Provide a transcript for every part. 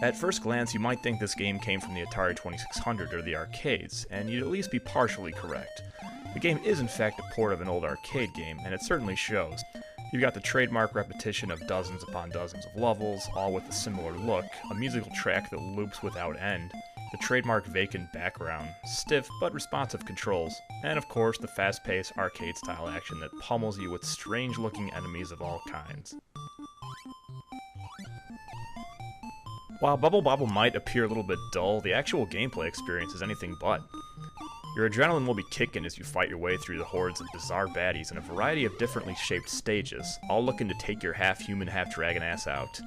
At first glance, you might think this game came from the Atari 2600 or the arcades, and you'd at least be partially correct. The game is in fact a port of an old arcade game, and it certainly shows. You've got the trademark repetition of dozens upon dozens of levels, all with a similar look, a musical track that loops without end, the trademark vacant background, stiff but responsive controls, and of course the fast-paced arcade-style action that pummels you with strange-looking enemies of all kinds. While Bobble might appear a little bit dull, the actual gameplay experience is anything but. Your adrenaline will be kicking as you fight your way through the hordes of bizarre baddies in a variety of differently shaped stages, all looking to take your half-human, half-dragon ass out.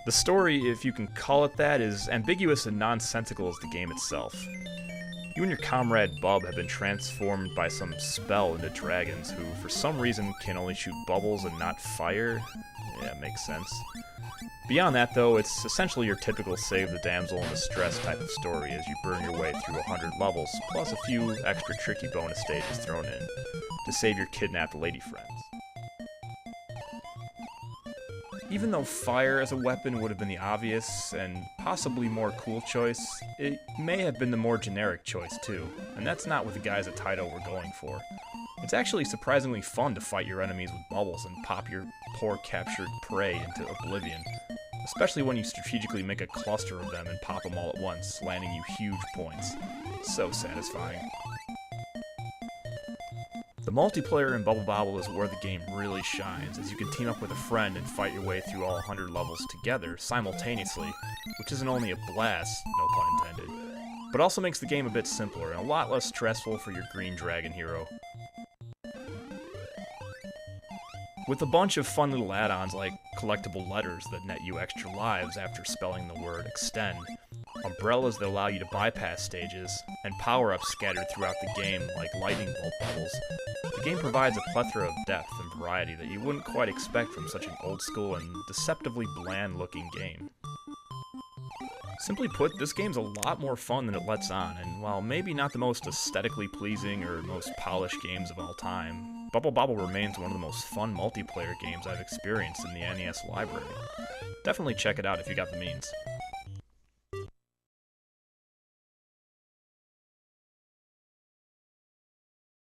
The story, if you can call it that, is ambiguous and nonsensical as the game itself. You and your comrade Bub have been transformed by some spell into dragons who, for some reason, can only shoot bubbles and not fire. Yeah, makes sense. Beyond that, though, it's essentially your typical save the damsel in distress type of story as you burn your way through 100 levels, plus a few extra tricky bonus stages thrown in, to save your kidnapped lady friends. Even though fire as a weapon would have been the obvious and possibly more cool choice, it may have been the more generic choice too, and that's not what the guys at Taito were going for. It's actually surprisingly fun to fight your enemies with bubbles and pop your poor captured prey into oblivion, especially when you strategically make a cluster of them and pop them all at once, landing you huge points. So satisfying. The multiplayer in Bobble is where the game really shines, as you can team up with a friend and fight your way through all 100 levels together, simultaneously, which isn't only a blast, no pun intended, but also makes the game a bit simpler and a lot less stressful for your green dragon hero. With a bunch of fun little add-ons like collectible letters that net you extra lives after spelling the word extend, umbrellas that allow you to bypass stages, and power-ups scattered throughout the game like lightning bolt bubbles, the game provides a plethora of depth and variety that you wouldn't quite expect from such an old-school and deceptively bland-looking game. Simply put, this game's a lot more fun than it lets on, and while maybe not the most aesthetically pleasing or most polished games of all time, Bobble remains one of the most fun multiplayer games I've experienced in the NES library. Definitely check it out if you got the means.